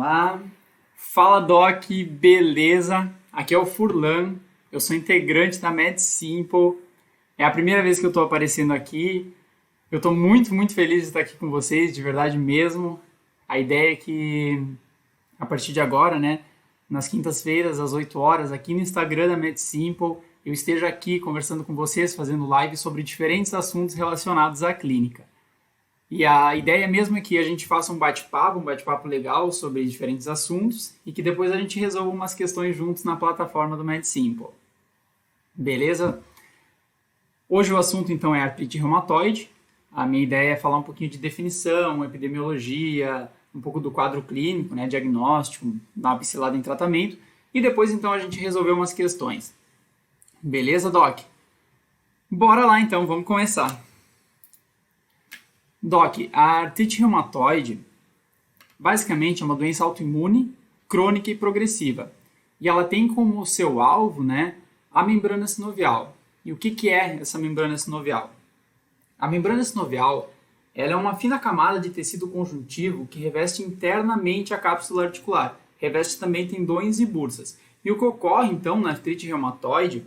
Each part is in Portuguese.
lá. Fala Doc, beleza? Aqui é o Furlan, eu sou integrante da MedSimple. É a primeira vez que eu estou aparecendo aqui. Eu estou muito feliz de estar aqui com vocês, de verdade mesmo. A ideia é que, a partir de agora, né, nas quintas-feiras, às 8 horas, aqui no Instagram da MedSimple, eu esteja aqui conversando com vocês, fazendo live sobre diferentes assuntos relacionados à clínica. E a ideia mesmo é que a gente faça um bate-papo legal sobre diferentes assuntos e que depois a gente resolva umas questões juntos na plataforma do MedSimple. Beleza? Hoje o assunto então é artrite reumatoide. A minha ideia é falar um pouquinho de definição, epidemiologia, um pouco do quadro clínico, né, diagnóstico, dar uma pincelada em tratamento e depois então a gente resolver umas questões. Beleza, Doc? Bora lá então, vamos começar. Doc, a artrite reumatoide basicamente é uma doença autoimune, crônica e progressiva. E ela tem como seu alvo, né, a membrana sinovial. E o que é essa membrana sinovial? A membrana sinovial ela é uma fina camada de tecido conjuntivo que reveste internamente a cápsula articular. Reveste também tendões e bursas. E o que ocorre, então, na artrite reumatoide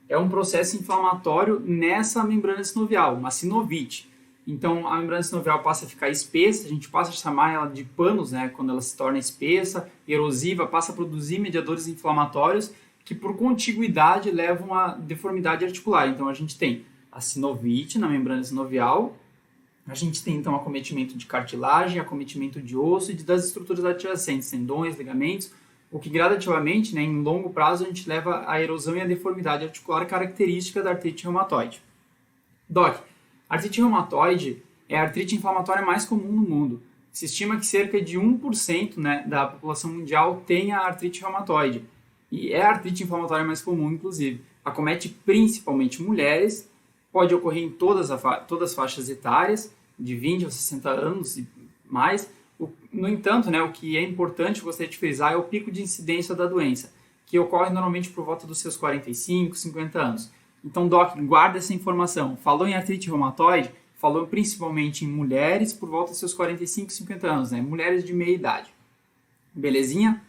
é um processo inflamatório nessa membrana sinovial, uma sinovite. Então, a membrana sinovial passa a ficar espessa, a gente passa a chamar ela de panos, né, quando ela se torna espessa, erosiva, passa a produzir mediadores inflamatórios que, por contiguidade, levam a deformidade articular. Então, a gente tem a sinovite na membrana sinovial, a gente tem, então, acometimento de cartilagem, acometimento de osso e das estruturas adjacentes, tendões, ligamentos, o que gradativamente, né, em longo prazo, a gente leva à erosão e à deformidade articular característica da artrite reumatoide. Doc, a artrite reumatoide é a artrite inflamatória mais comum no mundo. Se estima que cerca de 1%, né, da população mundial tem a artrite reumatoide. E é a artrite inflamatória mais comum, inclusive. Acomete principalmente mulheres, pode ocorrer em todas as faixas etárias, de 20 a 60 anos e mais. No entanto, né, o que é importante, eu gostaria de frisar, é o pico de incidência da doença, que ocorre normalmente por volta dos seus 45, 50 anos. Então, Doc, guarda essa informação. Falou em artrite reumatoide, falou principalmente em mulheres por volta dos seus 45, 50 anos, né? Mulheres de meia idade. Belezinha?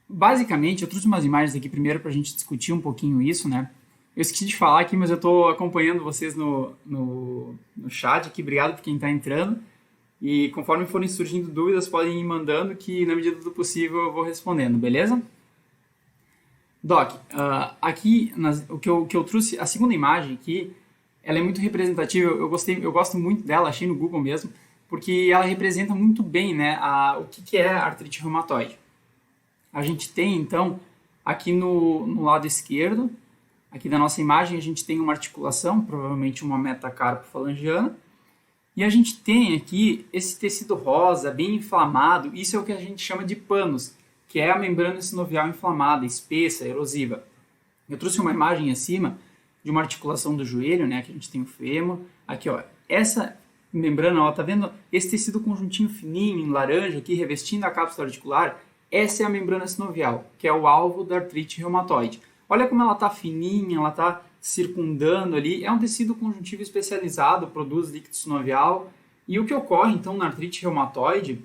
Basicamente, eu trouxe umas imagens aqui primeiro para a gente discutir um pouquinho isso, né? Eu esqueci de falar aqui, mas eu estou acompanhando vocês no chat aqui. Obrigado por quem está entrando. E conforme forem surgindo dúvidas, podem ir mandando que, na medida do possível, eu vou respondendo, beleza? Doc, aqui o que eu trouxe, a segunda imagem aqui, ela é muito representativa, eu gosto muito dela, achei no Google mesmo, porque ela representa muito bem, né, o que é a artrite reumatoide. A gente tem, então, aqui no lado esquerdo, aqui da nossa imagem, a gente tem uma articulação, provavelmente uma metacarpofalangiana, e a gente tem aqui esse tecido rosa, bem inflamado, isso é o que a gente chama de panos, que é a membrana sinovial inflamada, espessa, erosiva. Eu trouxe uma imagem acima de uma articulação do joelho, né, que a gente tem o fêmur. Aqui, ó, essa membrana, ó, tá vendo esse tecido conjuntinho fininho, em laranja, aqui, revestindo a cápsula articular? Essa é a membrana sinovial, que é o alvo da artrite reumatoide. Olha como ela tá fininha, ela tá circundando ali. É um tecido conjuntivo especializado, produz líquido sinovial. E o que ocorre, então, na artrite reumatoide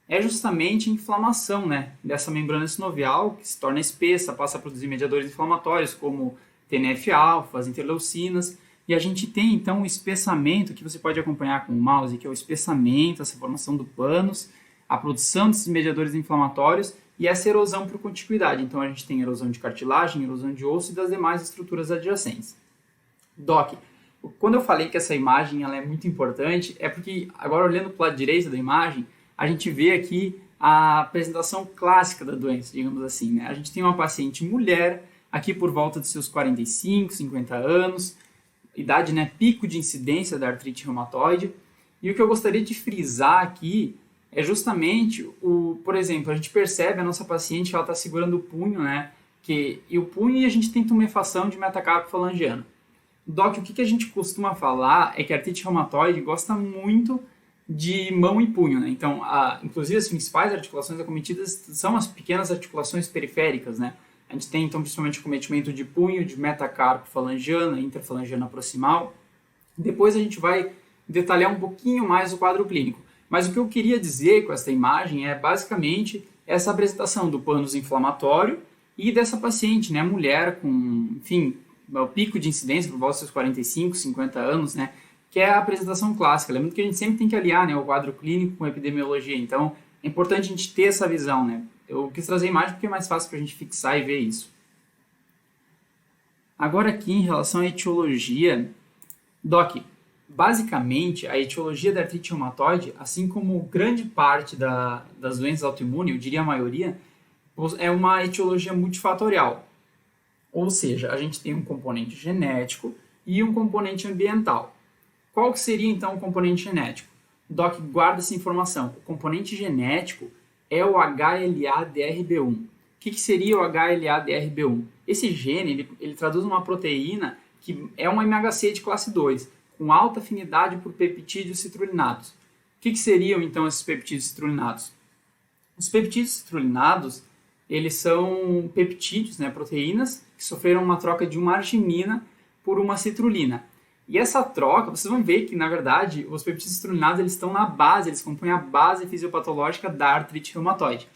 é justamente a inflamação, né, dessa membrana sinovial, que se torna espessa, passa a produzir mediadores inflamatórios, como TNF-alfa, as interleucinas, e a gente tem, então, o espessamento, que você pode acompanhar com o mouse, que é o espessamento, essa formação do pânus, a produção desses mediadores inflamatórios e essa erosão por contiguidade. Então, a gente tem erosão de cartilagem, erosão de osso e das demais estruturas adjacentes. Doc, quando eu falei que essa imagem ela é muito importante, é porque, agora olhando para o lado direito da imagem, a gente vê aqui a apresentação clássica da doença, digamos assim, né? A gente tem uma paciente mulher, aqui por volta dos seus 45, 50 anos, idade, né, pico de incidência da artrite reumatoide, e o que eu gostaria de frisar aqui é justamente, por exemplo, a gente percebe a nossa paciente, ela está segurando o punho, né, e o punho e a gente tem tumefação de metacarpofalangiana. Doc, o que a gente costuma falar é que a artrite reumatoide gosta muito de mão e punho, né? Então, inclusive as principais articulações acometidas são as pequenas articulações periféricas, né? A gente tem, então, principalmente acometimento de punho, de metacarpofalangiana, interfalangiana proximal. Depois a gente vai detalhar um pouquinho mais o quadro clínico. Mas o que eu queria dizer com essa imagem é basicamente essa apresentação do pânus inflamatório e dessa paciente, né, mulher com, enfim, o pico de incidência por volta dos seus 45, 50 anos, né, que é a apresentação clássica. Lembrando que a gente sempre tem que aliar, né, o quadro clínico com a epidemiologia, então é importante a gente ter essa visão, né. Eu quis trazer a imagem porque é mais fácil para a gente fixar e ver isso. Agora aqui em relação à etiologia, Doc, basicamente a etiologia da artrite reumatoide, assim como grande parte das doenças autoimunes, eu diria a maioria, é uma etiologia multifatorial. Ou seja, a gente tem um componente genético e um componente ambiental. Qual que seria então o componente genético? Doc, guarda essa informação. O componente genético é o HLA-DRB1. O que seria o HLA-DRB1? Esse gene ele traduz uma proteína que é uma MHC de classe 2, com alta afinidade por peptídeos citrulinados. O que seriam então esses peptídeos citrulinados? Os peptídeos citrulinados, eles são peptídeos, né, proteínas, que sofreram uma troca de uma arginina por uma citrulina. E essa troca, vocês vão ver que, na verdade, os peptídeos citrulinados eles estão na base, eles compõem a base fisiopatológica da artrite reumatoide.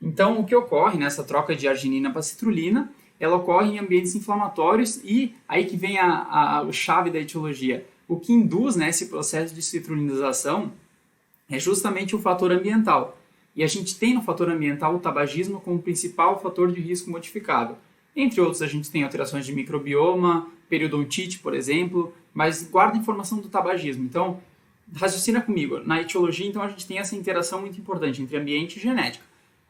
Então, o que ocorre nessa troca de arginina para citrulina, ela ocorre em ambientes inflamatórios e aí que vem a chave da etiologia. O que induz, né, esse processo de citrulinização é justamente o fator ambiental. E a gente tem no fator ambiental o tabagismo como principal fator de risco modificável. Entre outros, a gente tem alterações de microbioma, periodontite, por exemplo, mas guarda a informação do tabagismo. Então, raciocina comigo. Na etiologia, então, a gente tem essa interação muito importante entre ambiente e genética.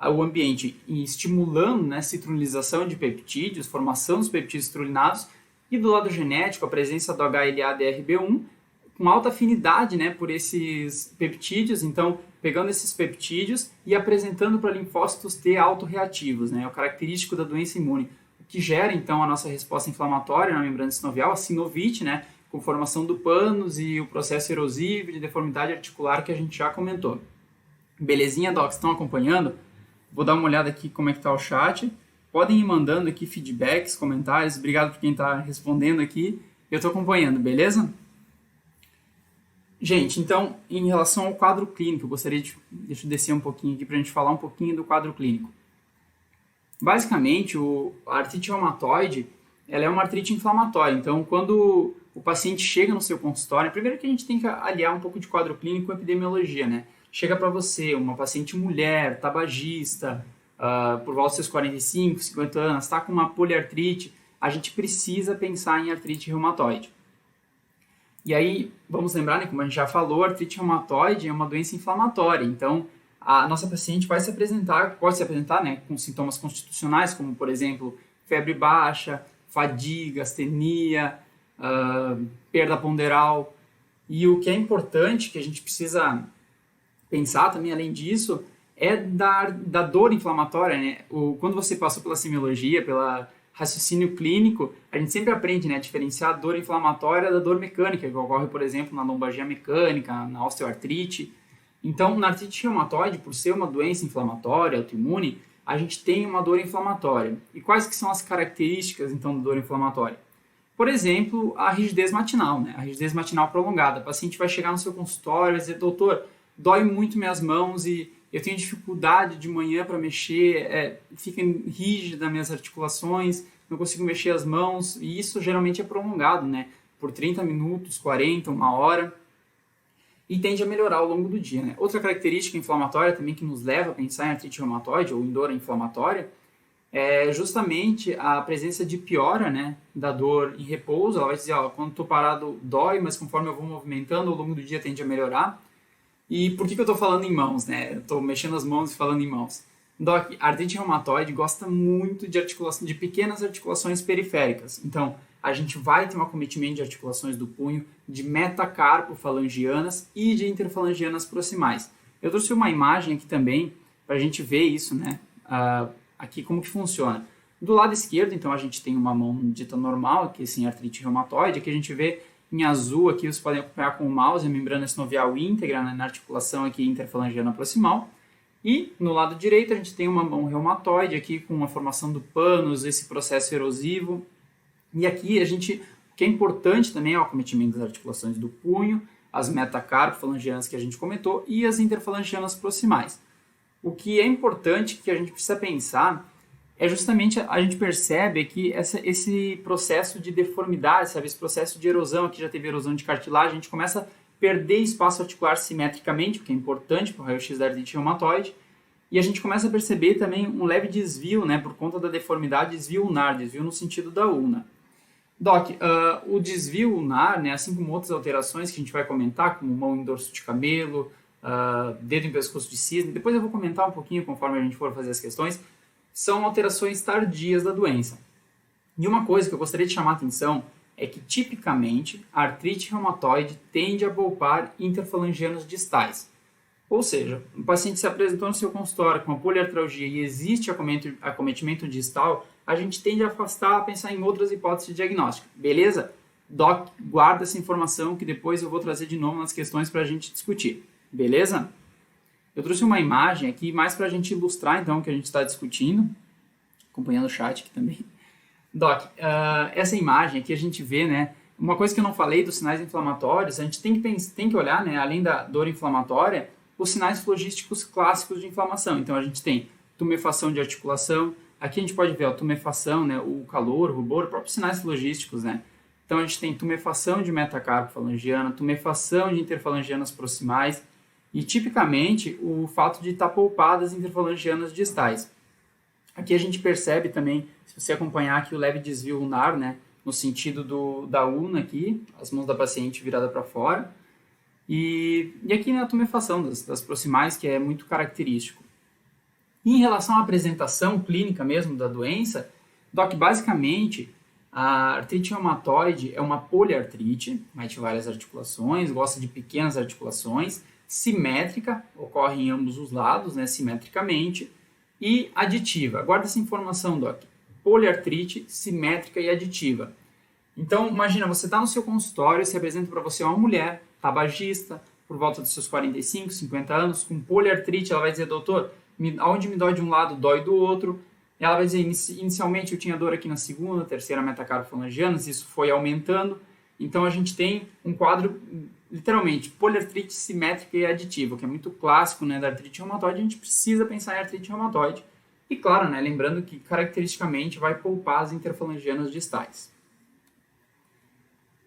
O ambiente estimulando, né, citrulinização de peptídeos, formação dos peptídeos citrulinados, e do lado genético, a presença do HLA-DRB1, com alta afinidade, né, por esses peptídeos, então pegando esses peptídeos e apresentando para linfócitos T autorreativos, né, é o característico da doença imune, o que gera então a nossa resposta inflamatória na membrana sinovial, a sinovite, né, com formação do pânus e o processo erosivo de deformidade articular que a gente já comentou. Belezinha, docs? Estão acompanhando? Vou dar uma olhada aqui como é que está o chat. Podem ir mandando aqui feedbacks, comentários. Obrigado por quem está respondendo aqui. Eu estou acompanhando, beleza? Gente, então, em relação ao quadro clínico, eu gostaria de... Deixa eu descer um pouquinho aqui para a gente falar um pouquinho do quadro clínico. Basicamente, a artrite reumatoide, ela é uma artrite inflamatória. Então, quando o paciente chega no seu consultório, primeiro que a gente tem que aliar um pouco de quadro clínico com epidemiologia, né? Chega para você uma paciente mulher, tabagista, por volta dos seus 45, 50 anos, está com uma poliartrite, a gente precisa pensar em artrite reumatoide. E aí, vamos lembrar, né, como a gente já falou, a artrite reumatoide é uma doença inflamatória, então a nossa paciente vai se apresentar, pode se apresentar, né, com sintomas constitucionais, como, por exemplo, febre baixa, fadiga, astenia, perda ponderal. E o que é importante, que a gente precisa pensar também, além disso, é da dor inflamatória, né? Quando você passou pela semiologia, pela raciocínio clínico, a gente sempre aprende, né, a diferenciar a dor inflamatória da dor mecânica, que ocorre, por exemplo, na lombalgia mecânica, na osteoartrite. Então, na artrite reumatoide, por ser uma doença inflamatória, autoimune, a gente tem uma dor inflamatória. E quais que são as características, então, da dor inflamatória? Por exemplo, a rigidez matinal, né? A rigidez matinal prolongada. O paciente vai chegar no seu consultório e vai dizer, doutor, dói muito minhas mãos e eu tenho dificuldade de manhã para mexer, fica rígida minhas articulações, não consigo mexer as mãos, e isso geralmente é prolongado, né? Por 30 minutos, 40, uma hora, e tende a melhorar ao longo do dia, né? Outra característica inflamatória também que nos leva a pensar em artrite reumatoide ou em dor inflamatória é justamente a presença de piora, né, da dor em repouso. Ela vai dizer, ó, quando estou parado dói, mas conforme eu vou movimentando ao longo do dia tende a melhorar. E por que eu estou falando em mãos, né? Estou mexendo as mãos e falando em mãos. Doc, a artrite reumatoide gosta muito de articulação, de pequenas articulações periféricas. Então, a gente vai ter um acometimento de articulações do punho, de metacarpofalangianas e de interfalangianas proximais. Eu trouxe uma imagem aqui também para a gente ver isso, né? Aqui como que funciona. Do lado esquerdo, então, a gente tem uma mão dita normal, que é assim, artrite reumatoide. Aqui a gente vê em azul, aqui vocês podem acompanhar com o mouse, a membrana sinovial íntegra, né, na articulação aqui interfalangiana proximal. E no lado direito a gente tem uma mão reumatoide aqui com a formação do pânus, esse processo erosivo. E aqui o que é importante também é o acometimento das articulações do punho, as metacarpofalangianas que a gente comentou e as interfalangianas proximais. O que é importante que a gente precisa pensar é justamente a gente percebe que esse processo de deformidade, sabe, esse processo de erosão, aqui já teve erosão de cartilagem, a gente começa a perder espaço articular simetricamente, o que é importante para o raio-x da artrite reumatoide, e a gente começa a perceber também um leve desvio, né, por conta da deformidade, desvio ulnar, desvio no sentido da ulna. Doc, o desvio ulnar, né, assim como outras alterações que a gente vai comentar, como mão em dorso de camelo, dedo em pescoço de cisne, depois eu vou comentar um pouquinho conforme a gente for fazer as questões, são alterações tardias da doença. E uma coisa que eu gostaria de chamar a atenção é que, tipicamente, a artrite reumatoide tende a poupar interfalangianos distais. Ou seja, o paciente se apresentou no seu consultório com uma poliartralgia e existe acometimento distal, a gente tende a afastar, a pensar em outras hipóteses de diagnóstico. Beleza? Doc, guarda essa informação que depois eu vou trazer de novo nas questões para a gente discutir. Beleza? Eu trouxe uma imagem aqui mais para a gente ilustrar então o que a gente está discutindo, acompanhando o chat aqui também. Doc, essa imagem aqui a gente vê, né, uma coisa que eu não falei dos sinais inflamatórios, a gente tem que olhar, né, além da dor inflamatória, os sinais flogísticos clássicos de inflamação. Então a gente tem tumefação de articulação, aqui a gente pode ver a tumefação, né, o calor, o rubor, próprios sinais flogísticos, né. Então a gente tem tumefação de metacarpofalangiana, tumefação de interfalangianas proximais, e, tipicamente, o fato de estar poupadas interfalangianas distais. Aqui a gente percebe também, se você acompanhar aqui o leve desvio ulnar, né, no sentido da ulna aqui, as mãos da paciente virada para fora, e aqui na tumefação das proximais, que é muito característico. E em relação à apresentação clínica mesmo da doença, Doc, basicamente, a artrite reumatoide é uma poliartrite, de várias articulações, gosta de pequenas articulações, simétrica, ocorre em ambos os lados, né, simetricamente, e aditiva. Guarda essa informação, Doc. Poliartrite, simétrica e aditiva. Então, imagina, você está no seu consultório e se apresenta para você uma mulher, tabagista, por volta dos seus 45, 50 anos, com poliartrite, ela vai dizer, doutor, onde me dói de um lado, dói do outro. Ela vai dizer, inicialmente eu tinha dor aqui na segunda, terceira metacarpofalangianas, isso foi aumentando. Então, a gente tem um quadro, literalmente, poliartrite simétrica e aditiva, que é muito clássico, né, da artrite reumatoide. A gente precisa pensar em artrite reumatoide. E, claro, né, lembrando que, caracteristicamente, vai poupar as interfalangianas distais.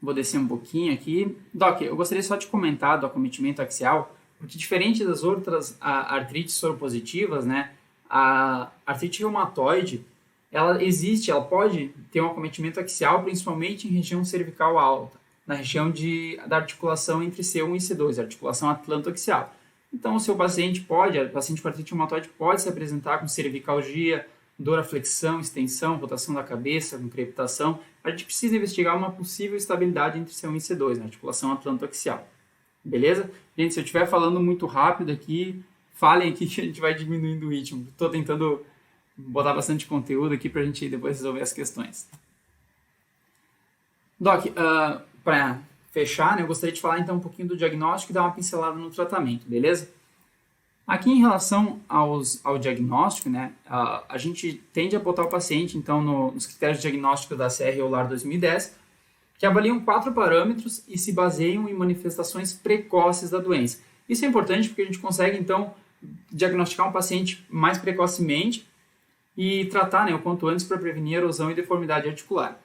Vou descer um pouquinho aqui. Doc, eu gostaria só de comentar do acometimento axial, porque, diferente das outras artrites soropositivas, né, a artrite reumatoide, ela pode ter um acometimento axial, principalmente em região cervical alta, na região da articulação entre C1 e C2, a articulação atlantoaxial. Então, o paciente com artrite reumatoide pode se apresentar com cervicalgia, dor à flexão, extensão, rotação da cabeça, com crepitação. A gente precisa investigar uma possível estabilidade entre C1 e C2, na articulação atlantoaxial. Beleza? Gente, se eu estiver falando muito rápido aqui, falem aqui que a gente vai diminuindo o ritmo. Estou tentando botar bastante conteúdo aqui para a gente depois resolver as questões. Doc, para fechar, né, eu gostaria de falar então um pouquinho do diagnóstico e dar uma pincelada no tratamento, beleza? Aqui em relação ao diagnóstico, né, a gente tende a botar o paciente então nos critérios de diagnóstico da CR-EULAR 2010, que avaliam 4 parâmetros e se baseiam em manifestações precoces da doença. Isso é importante porque a gente consegue então diagnosticar um paciente mais precocemente e tratar, né, o quanto antes para prevenir erosão e deformidade articular.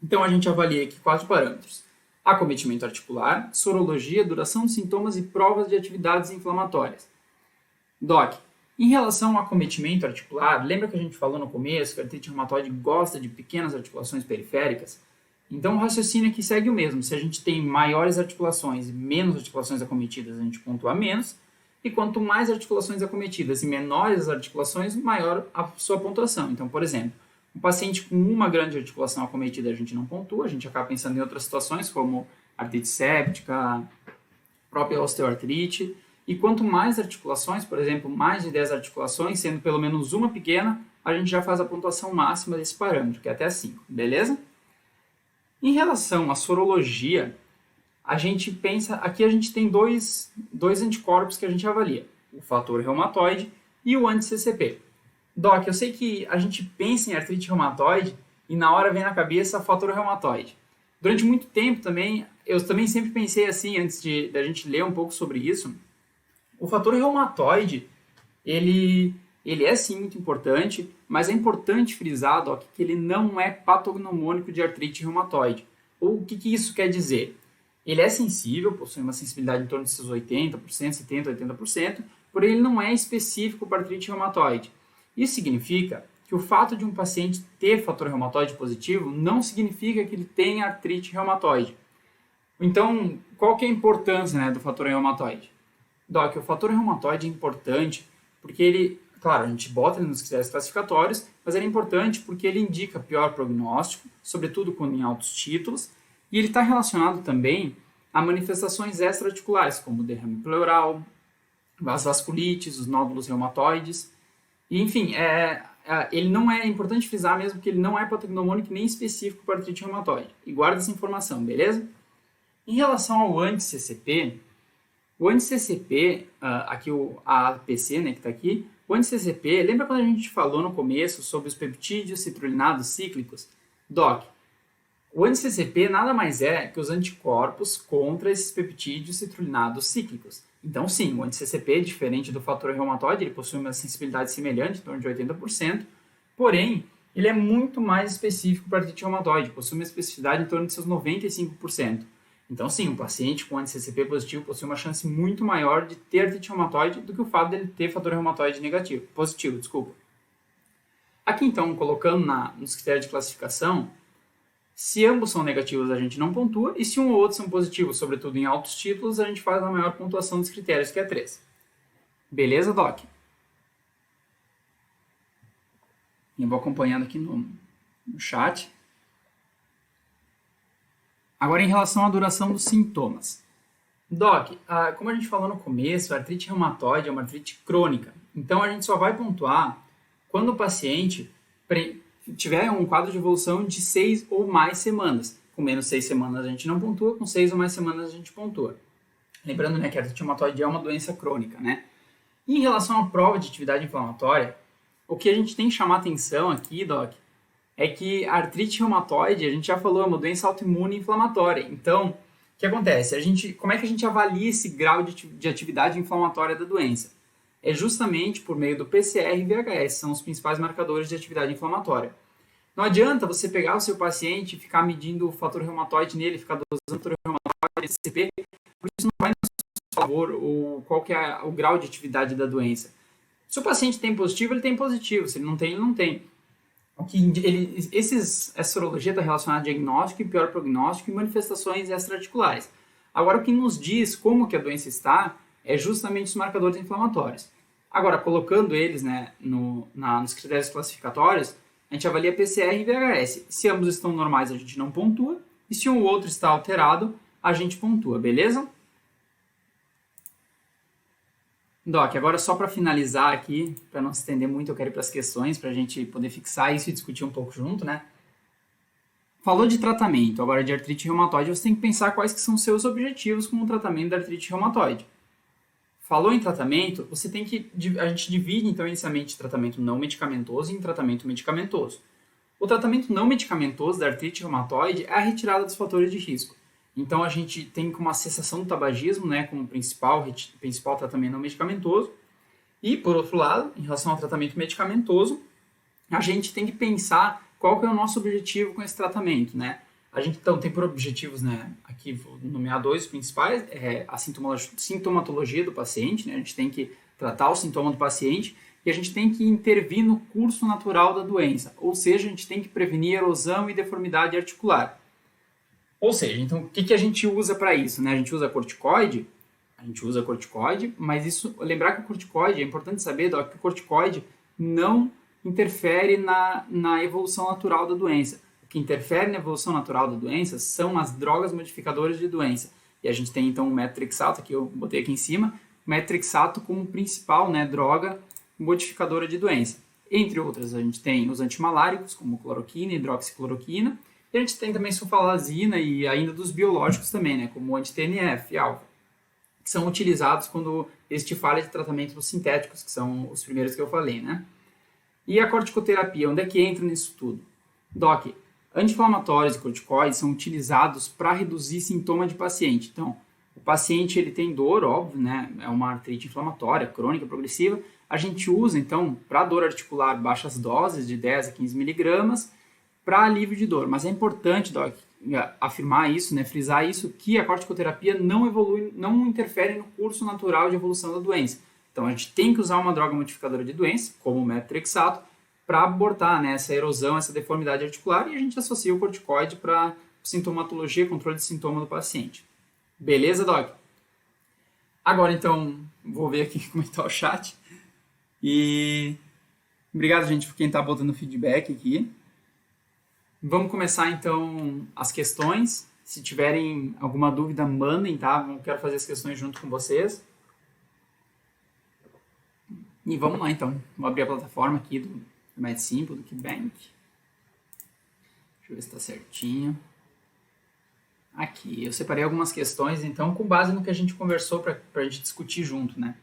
Então a gente avalia aqui 4 parâmetros: acometimento articular, sorologia, duração de sintomas e provas de atividades inflamatórias. Doc, em relação ao acometimento articular, lembra que a gente falou no começo que a artrite reumatoide gosta de pequenas articulações periféricas? Então o raciocínio aqui segue o mesmo. Se a gente tem maiores articulações e menos articulações acometidas, a gente pontua menos. E quanto mais articulações acometidas e menores as articulações, maior a sua pontuação. Então, por exemplo, um paciente com uma grande articulação acometida a gente não pontua, a gente acaba pensando em outras situações, como artrite séptica, própria osteoartrite. E quanto mais articulações, por exemplo, mais de 10 articulações, sendo pelo menos uma pequena, a gente já faz a pontuação máxima desse parâmetro, que é até 5, beleza? Em relação à sorologia, a gente pensa, aqui a gente tem dois anticorpos que a gente avalia, o fator reumatoide e o anti-CCP. Doc, eu sei que a gente pensa em artrite reumatoide e na hora vem na cabeça o fator reumatoide. Durante muito tempo também, eu também sempre pensei assim, antes da gente ler um pouco sobre isso, o fator reumatoide, ele é sim muito importante, mas é importante frisar, Doc, que ele não é patognomônico de artrite reumatoide. Ou o que isso quer dizer? Ele é sensível, possui uma sensibilidade em torno de seus 80%, 70%, 80%, porém ele não é específico para artrite reumatoide. Isso significa que o fato de um paciente ter fator reumatoide positivo não significa que ele tenha artrite reumatoide. Então, qual que é a importância, né, do fator reumatoide? Doc, o fator reumatoide é importante porque ele, claro, a gente bota ele nos critérios classificatórios, mas ele é importante porque ele indica pior prognóstico, sobretudo quando em altos títulos, e ele está relacionado também a manifestações extra-articulares, como derrame pleural, as vasculites, os nódulos reumatoides, e, enfim, ele não é importante frisar mesmo que ele não é patognomônico nem específico para artrite reumatoide. E guarda essa informação, beleza? Em relação ao anti-CCP, o anti-CCP, aqui a APC, né, que está aqui, o anti-CCP, lembra quando a gente falou no começo sobre os peptídeos citrulinados cíclicos? Doc, o anti-CCP nada mais é que os anticorpos contra esses peptídeos citrulinados cíclicos. Então, sim, o anti-CCP, diferente do fator reumatoide, ele possui uma sensibilidade semelhante, em torno de 80%, porém, ele é muito mais específico para artrite reumatoide, possui uma especificidade em torno de seus 95%. Então, sim, um paciente com anti-CCP positivo possui uma chance muito maior de ter artrite reumatoide do que o fato dele ter fator reumatoide positivo. Aqui, então, colocando nos critérios de classificação, se ambos são negativos, a gente não pontua, e se um ou outro são positivos, sobretudo em altos títulos, a gente faz a maior pontuação dos critérios, que é 3. Beleza, Doc? Eu vou acompanhando aqui no chat. Agora, em relação à duração dos sintomas. Doc, como a gente falou no começo, a artrite reumatoide é uma artrite crônica. Então, a gente só vai pontuar quando o paciente tiver um quadro de evolução de 6 ou mais semanas. Com menos 6 semanas a gente não pontua, com 6 ou mais semanas a gente pontua. Lembrando, né, que a artrite reumatoide é uma doença crônica, né? E em relação à prova de atividade inflamatória, o que a gente tem que chamar atenção aqui, Doc, é que a artrite reumatoide, a gente já falou, é uma doença autoimune inflamatória. Então, o que acontece? Como é que a gente avalia esse grau de atividade inflamatória da doença? É justamente por meio do PCR e VHS, são os principais marcadores de atividade inflamatória. Não adianta você pegar o seu paciente e ficar medindo o fator reumatoide nele, ficar dosando o fator reumatoide, CCP, porque isso não vai nos favor ou qual que é o grau de atividade da doença. Se o paciente tem positivo, ele tem positivo. Se ele não tem, ele não tem. Essa sorologia está relacionada a diagnóstico e pior prognóstico e manifestações extra-articulares. Agora, o que nos diz como que a doença está é justamente os marcadores inflamatórios. Agora, colocando eles, né, nos critérios classificatórios, a gente avalia PCR e VHS. Se ambos estão normais, a gente não pontua. E se um ou outro está alterado, a gente pontua, beleza? Doc, agora só para finalizar aqui, para não se estender muito, eu quero ir para as questões, para a gente poder fixar isso e discutir um pouco junto, né? Falou de tratamento, agora de artrite reumatoide, você tem que pensar quais que são os seus objetivos com o tratamento da artrite reumatoide. Falou em tratamento, a gente divide então inicialmente tratamento não medicamentoso em tratamento medicamentoso. O tratamento não medicamentoso da artrite reumatoide é a retirada dos fatores de risco. Então, a gente tem como a cessação do tabagismo, né, como principal tratamento não medicamentoso. E, por outro lado, em relação ao tratamento medicamentoso, a gente tem que pensar qual que é o nosso objetivo com esse tratamento, né? A gente, então, tem por objetivos, né, aqui vou nomear dois principais, a sintomatologia do paciente, né? A gente tem que tratar o sintoma do paciente e a gente tem que intervir no curso natural da doença, ou seja, a gente tem que prevenir erosão e deformidade articular. Ou seja, então, o que a gente usa para isso, né? A gente usa corticoide, mas lembrar que o corticoide, é importante saber, Doc, que o corticoide não interfere na evolução natural da doença. O que interfere na evolução natural da doença são as drogas modificadoras de doença. E a gente tem, então, o metrixato, que eu botei aqui em cima, o metrixato como principal, né, droga modificadora de doença. Entre outras, a gente tem os antimaláricos, como cloroquina, hidroxicloroquina, e a gente tem também sulfalazina e ainda dos biológicos também, né, como o anti-TNF e alfa, que são utilizados quando existe falha de tratamento sintéticos, que são os primeiros que eu falei, né? E a corticoterapia, onde é que entra nisso tudo? Doc, Anti-inflamatórios e corticoides são utilizados para reduzir sintoma de paciente. Então, o paciente ele tem dor, óbvio, né? É uma artrite inflamatória, crônica, progressiva. A gente usa, então, para dor articular, baixas doses de 10 a 15 miligramas para alívio de dor. Mas é importante, Doc, afirmar isso, né? Frisar isso, que a corticoterapia não evolui, não interfere no curso natural de evolução da doença. Então, a gente tem que usar uma droga modificadora de doença, como o metotrexato, para abortar, né, essa erosão, essa deformidade articular, e a gente associa o corticoide para sintomatologia, controle de sintoma do paciente. Beleza, Doc? Agora, então, vou ver aqui como está o chat. E obrigado, gente, por quem está botando feedback aqui. Vamos começar, então, as questões. Se tiverem alguma dúvida, mandem, tá? Eu quero fazer as questões junto com vocês. E vamos lá, então. Vou abrir a plataforma aqui do MedSimple, do KeyBank. Deixa eu ver se está certinho. Aqui, eu separei algumas questões, então, com base no que a gente conversou para a gente discutir junto, né?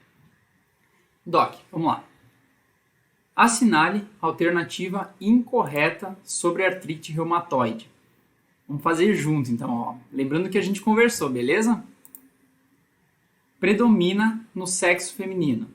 Doc, vamos lá. Assinale a alternativa incorreta sobre artrite reumatoide. Vamos fazer junto, então, ó. Lembrando que a gente conversou, beleza? Predomina no sexo feminino.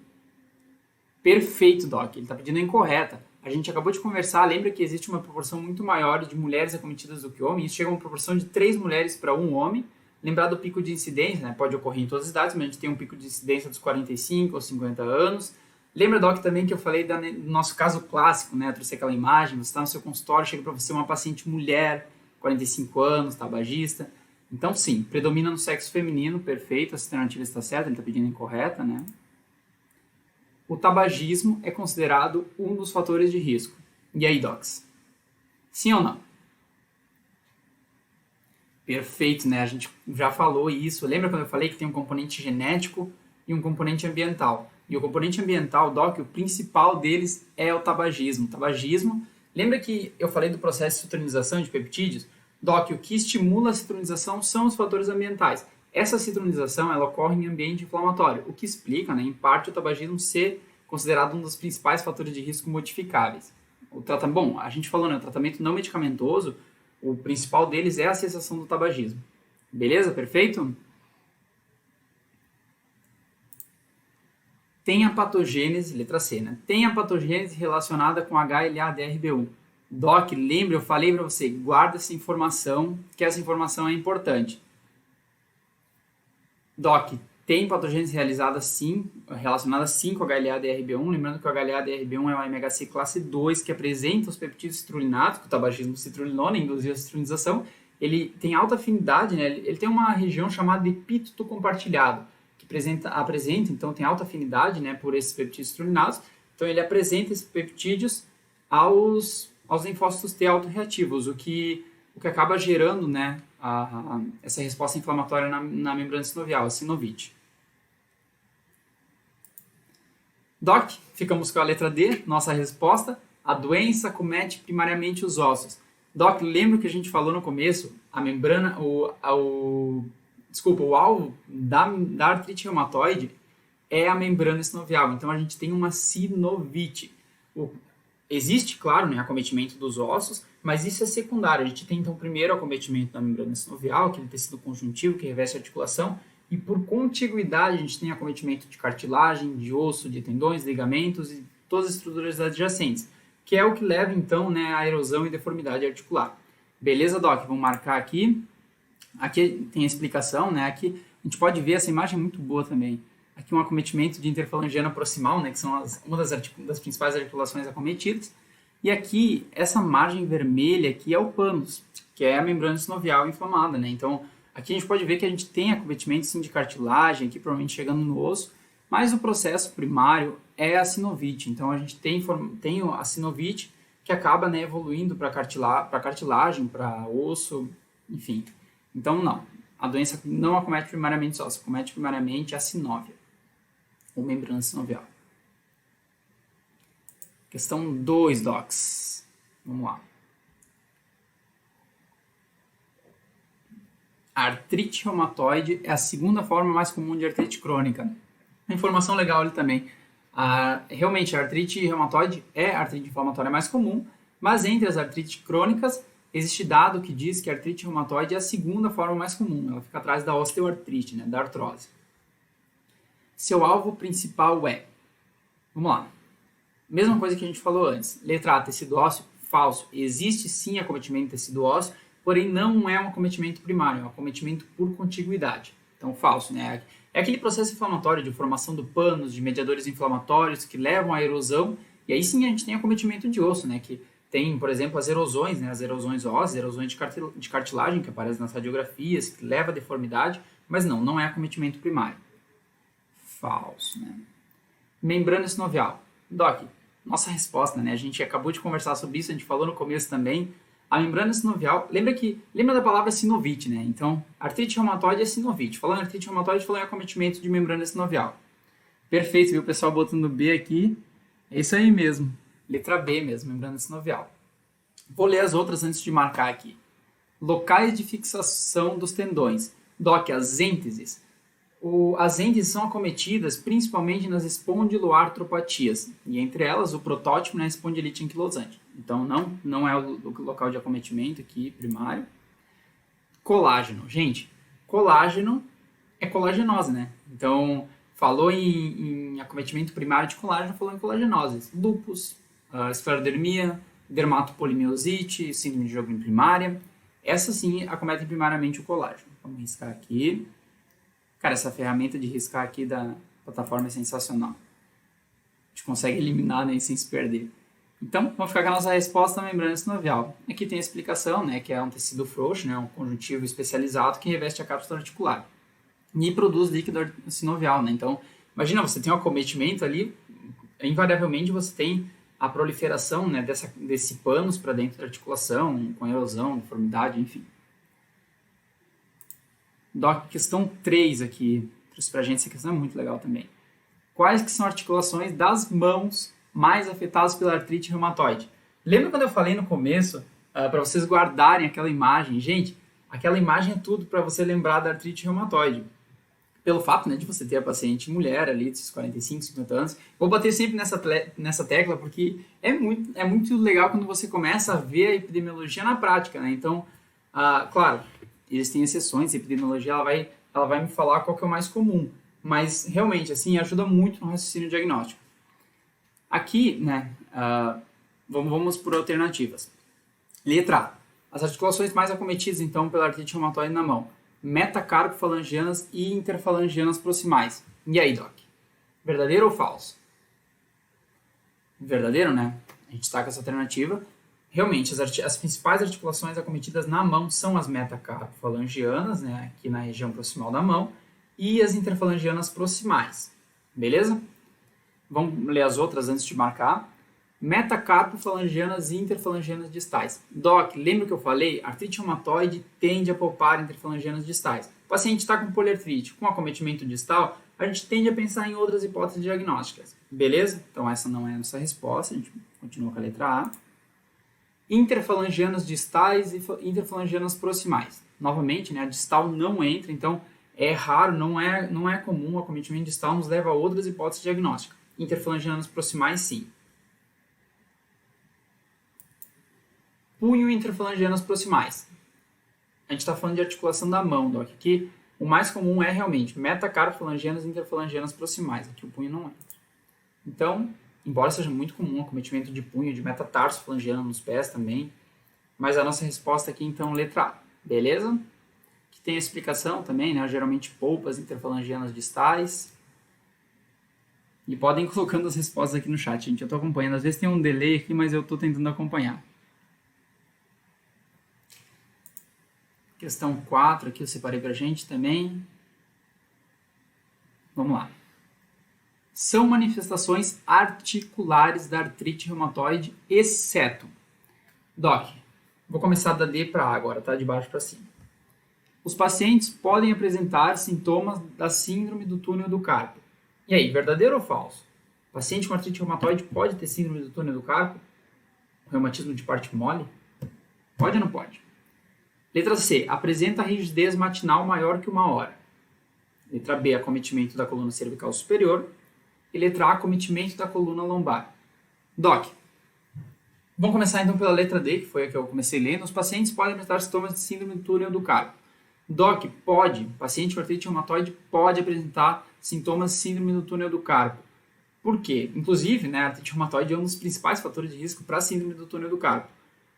Perfeito, Doc. Ele está pedindo a incorreta. A gente acabou de conversar, lembra que existe uma proporção muito maior de mulheres acometidas do que homens, isso chega a uma proporção de 3 mulheres para 1 homem. Lembrar do pico de incidência, né? Pode ocorrer em todas as idades, mas a gente tem um pico de incidência dos 45 ou 50 anos. Lembra, Doc, também que eu falei do nosso caso clássico, né? Eu trouxe aquela imagem, você está no seu consultório, chega para você uma paciente mulher, 45 anos, tabagista. Então, sim, predomina no sexo feminino, perfeito, essa alternativa está certa, ele está pedindo incorreta, né? O tabagismo é considerado um dos fatores de risco. E aí, Docs? Sim ou não? Perfeito, né? A gente já falou isso. Lembra quando eu falei que tem um componente genético e um componente ambiental? E o componente ambiental, Doc, o principal deles é o tabagismo. Tabagismo, lembra que eu falei do processo de citronização de peptídeos? Doc, o que estimula a citronização são os fatores ambientais. Essa citronização ela ocorre em ambiente inflamatório, o que explica, né, em parte, o tabagismo ser considerado um dos principais fatores de risco modificáveis. Bom, a gente falou, né, o tratamento não medicamentoso, o principal deles é a cessação do tabagismo. Beleza? Perfeito? Tem a patogênese, letra C, né? Tem a patogênese relacionada com HLA-DRB1. Doc, lembra, eu falei para você, guarda essa informação, que essa informação é importante. Doc, tem patogênese relacionada sim com o HLA-DRB1, lembrando que o HLA-DRB1 é uma MHC classe 2 que apresenta os peptídeos citrulinados, que o tabagismo citrullinou, né, induziu a citrulinização. Ele tem alta afinidade, né, ele tem uma região chamada de epítoto compartilhado, que apresenta, então tem alta afinidade, né, por esses peptídeos citrulinados, então ele apresenta esses peptídeos aos linfócitos T autorreativos, o que acaba gerando, né, essa resposta inflamatória na membrana sinovial, a sinovite. Doc, ficamos com a letra D, nossa resposta. A doença acomete primariamente os ossos. Doc, lembra que a gente falou no começo? A membrana, o alvo da artrite reumatoide é a membrana sinovial. Então, a gente tem uma sinovite. Existe, claro, né, acometimento dos ossos, mas isso é secundário. A gente tem, então, primeiro o acometimento da membrana sinovial, aquele tecido conjuntivo que reveste a articulação, e por contiguidade a gente tem acometimento de cartilagem, de osso, de tendões, ligamentos e todas as estruturas adjacentes, que é o que leva, então, né, à erosão e deformidade articular. Beleza, Doc? Vamos marcar aqui. Aqui tem a explicação, né? Aqui a gente pode ver, essa imagem é muito boa também. Aqui um acometimento de interfalangiana proximal, né, que são uma das principais articulações acometidas. E aqui, essa margem vermelha aqui é o pânus, que é a membrana sinovial inflamada, né? Então, aqui a gente pode ver que a gente tem acometimento sim de cartilagem, aqui provavelmente chegando no osso, mas o processo primário é a sinovite. Então, a gente tem a sinovite que acaba, né, evoluindo para cartilagem, para osso, enfim. Então, não. A doença não acomete primariamente os ossos, acomete primariamente a sinóvia, ou membrana sinovial. Questão 2, Docs. Vamos lá. A artrite reumatoide é a segunda forma mais comum de artrite crônica. Uma informação legal ali também. Realmente, a artrite reumatoide é a artrite inflamatória mais comum, mas entre as artrites crônicas, existe dado que diz que a artrite reumatoide é a segunda forma mais comum, ela fica atrás da osteoartrite, né, da artrose. Seu alvo principal é, vamos lá, mesma coisa que a gente falou antes, letra A, tecido ósseo, falso, existe sim acometimento de tecido ósseo, porém não é um acometimento primário, é um acometimento por contiguidade. Então, falso, né? É aquele processo inflamatório de formação do panos, de mediadores inflamatórios que levam à erosão, e aí sim a gente tem acometimento de osso, né? Que tem, por exemplo, as erosões, né? As erosões ósseas, erosões de cartilagem que aparecem nas radiografias, que leva à deformidade, mas não é acometimento primário. Falso, né? Membrana sinovial. Doc, nossa resposta, né? A gente acabou de conversar sobre isso, a gente falou no começo também. A membrana sinovial, lembra da palavra sinovite, né? Então, artrite reumatoide é sinovite. Falando em artrite reumatoide, falando em acometimento de membrana sinovial. Perfeito, viu o pessoal botando B aqui? É isso aí mesmo. Letra B mesmo, membrana sinovial. Vou ler as outras antes de marcar aqui. Locais de fixação dos tendões. Doc, as ênteses. As ênteses são acometidas principalmente nas espondiloartropatias, e entre elas o protótipo na espondilite anquilosante. Então não é o local de acometimento aqui primário. Colágeno. Gente, colágeno é colagenose, né? Então, falou em acometimento primário de colágeno, falou em colagenoses. Lúpus, esclerodermia, dermatopolimiosite, síndrome de Sjögren primária. Essas sim acometem primariamente o colágeno. Vamos riscar aqui. Cara, essa ferramenta de riscar aqui da plataforma é sensacional. A gente consegue eliminar, né, sem se perder. Então, vamos ficar com a nossa resposta na membrana sinovial. Aqui tem a explicação, né, que é um tecido frouxo, né, um conjuntivo especializado que reveste a cápsula articular e produz líquido sinovial, né? Então, imagina, você tem um acometimento ali, invariavelmente você tem a proliferação, né, desse pânus para dentro da articulação, com erosão, deformidade, enfim. Doc, questão 3 aqui, trouxe pra gente, essa questão é muito legal também. Quais que são articulações das mãos mais afetadas pela artrite reumatoide? Lembra quando eu falei no começo, para vocês guardarem aquela imagem? Gente, aquela imagem é tudo para você lembrar da artrite reumatoide. Pelo fato, né, de você ter a paciente mulher ali, de 45, 50 anos. Vou bater sempre nessa tecla, porque é muito legal quando você começa a ver a epidemiologia na prática, né? Então, claro, existem exceções, a epidemiologia ela vai me falar qual que é o mais comum, mas realmente assim ajuda muito no raciocínio diagnóstico. Aqui, né, vamos por alternativas. Letra A. As articulações mais acometidas então pela artrite reumatoide na mão: metacarpofalangianas e interfalangianas proximais. E aí, Doc? Verdadeiro ou falso? Verdadeiro, né? A gente está com essa alternativa. Realmente, as principais articulações acometidas na mão são as metacarpofalangianas, né, aqui na região proximal da mão, e as interfalangianas proximais. Beleza? Vamos ler as outras antes de marcar. Metacarpofalangianas e interfalangianas distais. Doc, lembra que eu falei? Artrite reumatoide tende a poupar interfalangianas distais. O paciente está com poliartrite, com acometimento distal, a gente tende a pensar em outras hipóteses diagnósticas. Beleza? Então essa não é a nossa resposta, a gente continua com a letra A. Interfalangianas distais e interfalangianas proximais. Novamente, né, a distal não entra, então é raro, não é comum, o acometimento distal nos leva a outras hipóteses diagnósticas. Interfalangianas proximais, sim. Punho e interfalangianas proximais. A gente está falando de articulação da mão, Doc. Aqui o mais comum é realmente metacarpofalangianas e interfalangianas proximais. Aqui o punho não entra. Então, embora seja muito comum o acometimento de punho, de metatarsofalangiana nos pés também, mas a nossa resposta aqui, então, letra A. Beleza? Que tem a explicação também, né? Geralmente polpas interfalangianas distais. E podem ir colocando as respostas aqui no chat, gente. Eu estou acompanhando. Às vezes tem um delay aqui, mas eu estou tentando acompanhar. Questão 4 aqui eu separei pra gente também. Vamos lá. São manifestações articulares da artrite reumatoide, exceto. Doc, vou começar da D para A agora, tá? De baixo para cima. Os pacientes podem apresentar sintomas da síndrome do túnel do carpo. E aí, verdadeiro ou falso? O paciente com artrite reumatoide pode ter síndrome do túnel do carpo? Reumatismo de parte mole? Pode ou não pode? Letra C. Apresenta rigidez matinal maior que 1 hora. Letra B. Acometimento da coluna cervical superior. E letra A. Acometimento da coluna lombar. Doc, Vamos começar então pela letra D, que foi a que eu comecei lendo. Os pacientes podem apresentar sintomas de síndrome do túnel do carpo. Doc, pode. Paciente com artrite reumatoide pode apresentar sintomas de síndrome do túnel do carpo. Por quê? Inclusive, né, a artrite reumatoide é um dos principais fatores de risco para a síndrome do túnel do carpo.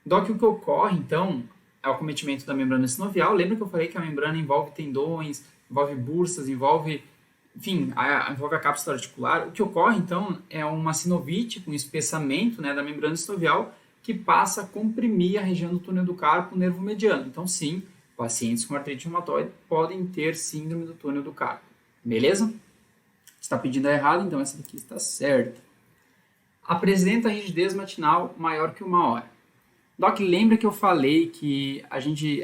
Doc, o que ocorre, então, é o acometimento da membrana sinovial. Lembra que eu falei que a membrana envolve tendões, envolve bursas, envolve a cápsula articular. O que ocorre, então, é uma sinovite com espessamento, né, da membrana sinovial que passa a comprimir a região do túnel do carpo, o nervo mediano. Então, sim, pacientes com artrite reumatoide podem ter síndrome do túnel do carpo. Beleza? Está pedindo a errada, então essa daqui está certa. Apresenta rigidez matinal maior que 1 hora. Doc, lembra que eu falei que a gente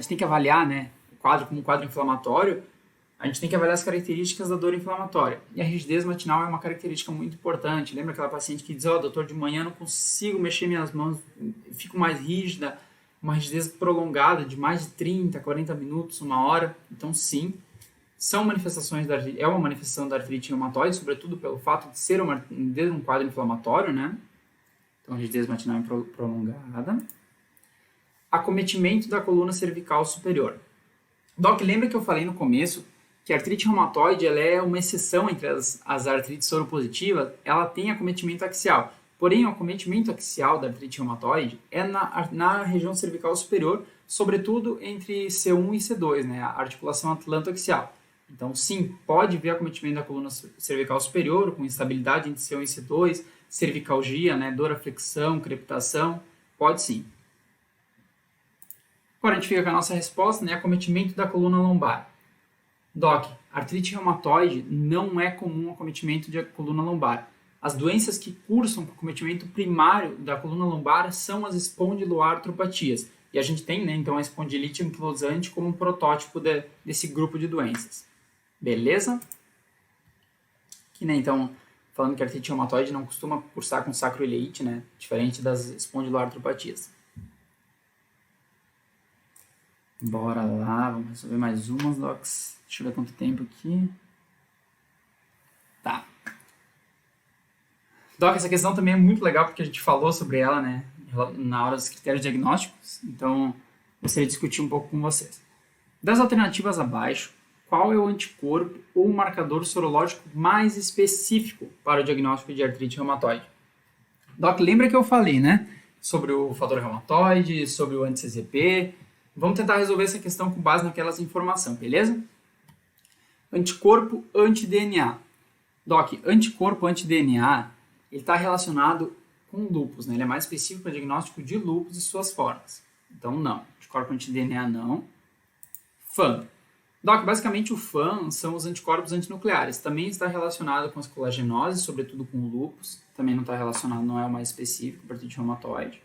tem que avaliar, né, o quadro como um quadro inflamatório, a gente tem que avaliar as características da dor inflamatória. E a rigidez matinal é uma característica muito importante. Lembra aquela paciente que diz, doutor, de manhã não consigo mexer minhas mãos, fico mais rígida, uma rigidez prolongada de mais de 30, 40 minutos, 1 hora. Então, sim, são manifestações é uma manifestação da artrite reumatoide, sobretudo pelo fato de ser um quadro inflamatório, né? Então, rigidez matinal prolongada. Acometimento da coluna cervical superior. Doc, lembra que eu falei no começo que a artrite reumatoide ela é uma exceção entre as artrites soropositivas, ela tem acometimento axial. Porém, o acometimento axial da artrite reumatoide é na região cervical superior, sobretudo entre C1 e C2, né, a articulação atlantoaxial. Então, sim, pode haver acometimento da coluna cervical superior, com instabilidade entre C1 e C2, cervicalgia, né, doraflexão, crepitação, pode sim. Agora a gente fica com a nossa resposta, né, acometimento da coluna lombar. Doc, artrite reumatoide não é comum acometimento de coluna lombar. As doenças que cursam com acometimento primário da coluna lombar são as espondiloartropatias. E a gente tem, né, então, a espondilite anquilosante como um protótipo desse grupo de doenças. Beleza? Aqui, né, então, falando que a artrite reumatoide não costuma cursar com sacroileite, né, diferente das espondiloartropatias. Bora lá, vamos resolver mais umas, docs. Deixa eu ver quanto tempo aqui. Tá. Doc, essa questão também é muito legal porque a gente falou sobre ela, né, na hora dos critérios diagnósticos. Então, gostaria de discutir um pouco com vocês. Das alternativas abaixo, qual é o anticorpo ou o marcador sorológico mais específico para o diagnóstico de artrite reumatoide? Doc, lembra que eu falei, né, sobre o fator reumatoide, sobre o anti-CCP. Vamos tentar resolver essa questão com base naquelas informações, beleza? Anticorpo anti-DNA. Doc, anticorpo anti-DNA, ele está relacionado com lúpus, né? Ele é mais específico para diagnóstico de lúpus e suas formas. Então, não. Anticorpo anti-DNA, não. FAM. Doc, basicamente o FAM são os anticorpos antinucleares. Também está relacionado com as colagenoses, sobretudo com o lúpus. Também não está relacionado, não é o mais específico para artrite reumatoide.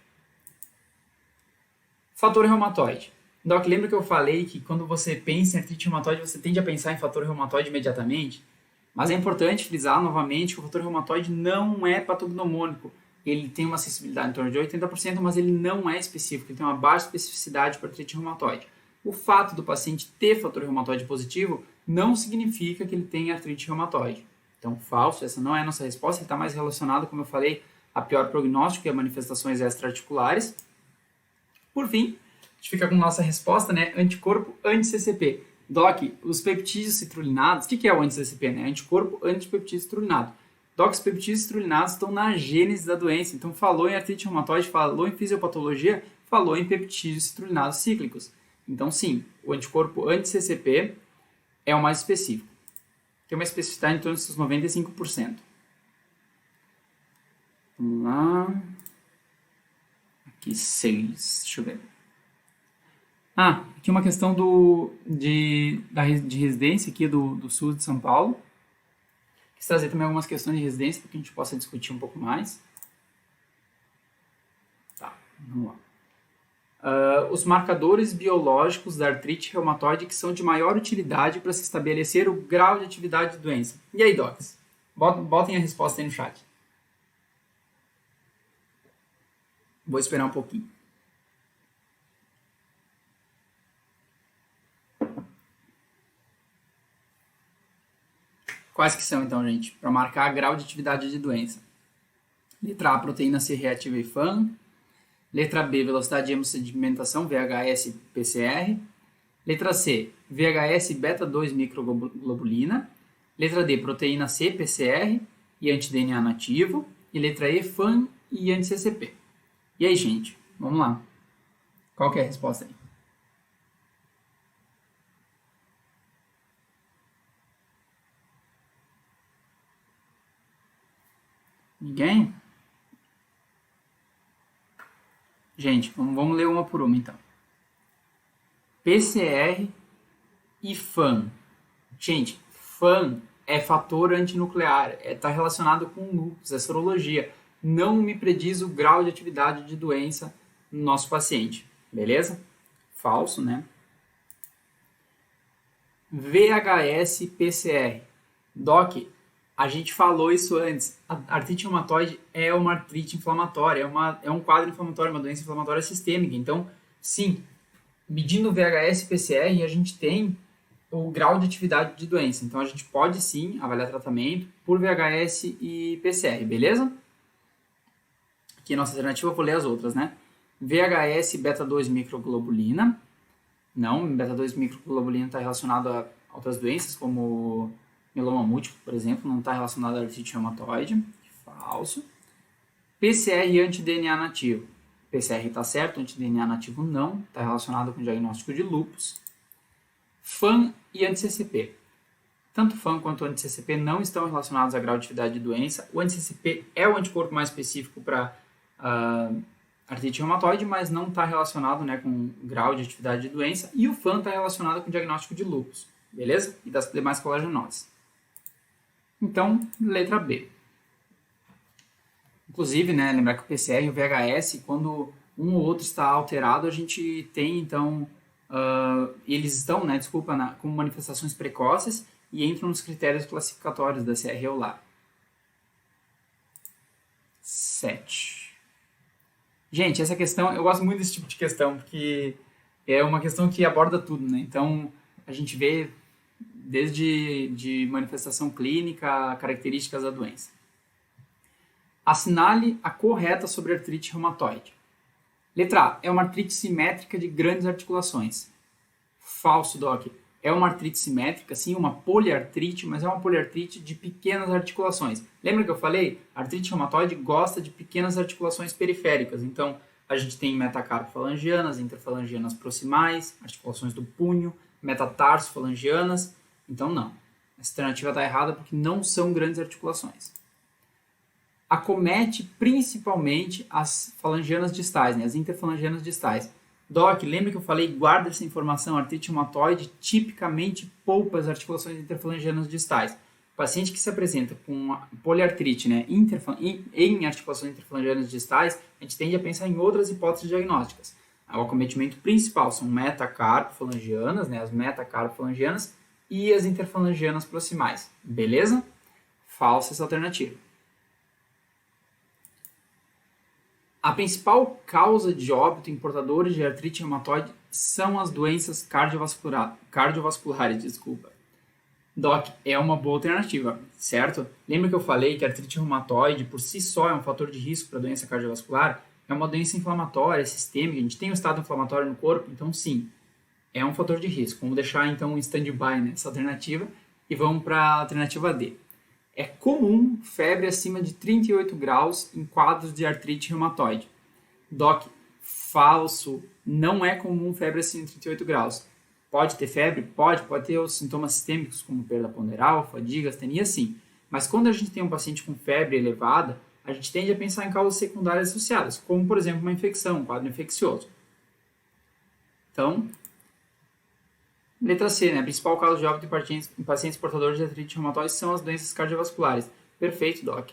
Fator reumatoide. Doc, lembra que eu falei que quando você pensa em artrite reumatoide, você tende a pensar em fator reumatoide imediatamente? Mas é importante frisar novamente que o fator reumatoide não é patognomônico. Ele tem uma sensibilidade em torno de 80%, mas ele não é específico. Ele tem uma baixa especificidade para artrite reumatoide. O fato do paciente ter fator reumatoide positivo não significa que ele tenha artrite reumatoide. Então, falso, essa não é a nossa resposta. Ele está mais relacionado, como eu falei, a pior prognóstico e a manifestações extraarticulares. Por fim, a gente fica com nossa resposta, né? Anticorpo anti-CCP. Doc, os peptídeos citrulinados, o que é o anti-CCP, né? Anticorpo antipeptídeo citrulinado. Doc, os peptídeos citrulinados estão na gênese da doença. Então, falou em artrite reumatoide, falou em fisiopatologia, falou em peptídeos citrulinados cíclicos. Então, sim, o anticorpo anti-CCP é o mais específico. Tem uma especificidade em torno dos 95%. Vamos lá. Aqui, 6. Deixa eu ver. Aqui uma questão de residência aqui do sul de São Paulo. Quis trazer também algumas questões de residência para que a gente possa discutir um pouco mais. Tá, vamos lá. Os marcadores biológicos da artrite reumatoide que são de maior utilidade para se estabelecer o grau de atividade da doença. E aí, docs? Botem a resposta aí no chat. Vou esperar um pouquinho. Quais que são, então, gente? Para marcar grau de atividade de doença. Letra A, proteína C reativa IFAM. Letra B, velocidade de hemossedimentação, VHS-PCR. Letra C, VHS-beta-2 microglobulina. Letra D, proteína C, PCR e anti-DNA nativo. E letra E, FAN e anti-CCP. E aí, gente, vamos lá. Qual que é a resposta aí? Ninguém? Gente, vamos ler uma por uma então. PCR e FAN. Gente, FAN é fator antinuclear, está relacionado com lúpus, é sorologia. Não me prediz o grau de atividade de doença no nosso paciente, beleza? Falso, né? VHS-PCR. Doc, a gente falou isso antes. A artrite reumatoide é uma artrite inflamatória, é um quadro inflamatório, uma doença inflamatória sistêmica. Então, sim, medindo o VHS-PCR, a gente tem o grau de atividade de doença. Então, a gente pode, sim, avaliar tratamento por VHS e PCR, beleza? Aqui a nossa alternativa, eu vou ler as outras, né? VHS beta-2 microglobulina. Não, beta-2 microglobulina está relacionado a outras doenças, como mieloma múltiplo, por exemplo, não está relacionado à artrite reumatoide. Falso. PCR e anti-DNA nativo. PCR está certo, anti-DNA nativo não, está relacionado com o diagnóstico de lúpus. FAN e anti-CCP. Tanto FAN quanto anti-CCP não estão relacionados a grau de atividade de doença. O anti-CCP é o anticorpo mais específico para artrite reumatoide, mas não está relacionado, né, com grau de atividade de doença. E o FAN está relacionado com o diagnóstico de lúpus, beleza? E das demais colagenoses. Então, letra B. Inclusive, né, lembrar que o PCR e o VHS, quando um ou outro está alterado, a gente tem, então, eles estão, né, como manifestações precoces e entram nos critérios classificatórios da CR EULAR. 7. Gente, essa questão, eu gosto muito desse tipo de questão, porque é uma questão que aborda tudo, né? Então, a gente vê desde de manifestação clínica, características da doença. Assinale a correta sobre artrite reumatoide. Letra A, é uma artrite simétrica de grandes articulações. Falso, Doc. É uma artrite simétrica, sim, uma poliartrite, mas é uma poliartrite de pequenas articulações. Lembra que eu falei? A artrite reumatoide gosta de pequenas articulações periféricas. Então, a gente tem metacarpofalangianas, interfalangianas proximais, articulações do punho, metatarsofalangianas. Então, não. Essa alternativa está errada porque não são grandes articulações. Acomete principalmente as falangianas distais, né? As interfalangianas distais. Doc, lembra que eu falei, guarda essa informação, artrite reumatoide tipicamente poupa as articulações interfalangianas distais. O paciente que se apresenta com poliartrite, né, em articulações interfalangianas distais, a gente tende a pensar em outras hipóteses diagnósticas. O acometimento principal são metacarpofalangianas, né, as metacarpofalangianas e as interfalangianas proximais. Beleza? Falsa essa alternativa. A principal causa de óbito em portadores de artrite reumatoide são as doenças cardiovasculares. Doc, é uma boa alternativa, certo? Lembra que eu falei que a artrite reumatoide por si só é um fator de risco para doença cardiovascular? É uma doença inflamatória, sistêmica, a gente tem um estado inflamatório no corpo, então sim, é um fator de risco. Vamos deixar então em stand-by nessa alternativa e vamos para a alternativa D. É comum febre acima de 38 graus em quadros de artrite reumatoide. Doc, falso, não é comum febre acima de 38 graus. Pode ter febre? Pode ter os sintomas sistêmicos como perda ponderal, fadiga, astenia, sim. Mas quando a gente tem um paciente com febre elevada, a gente tende a pensar em causas secundárias associadas, como por exemplo uma infecção, um quadro infeccioso. Então, letra C, né? A principal causa de óbito em pacientes portadores de artrite reumatoide são as doenças cardiovasculares. Perfeito, Doc.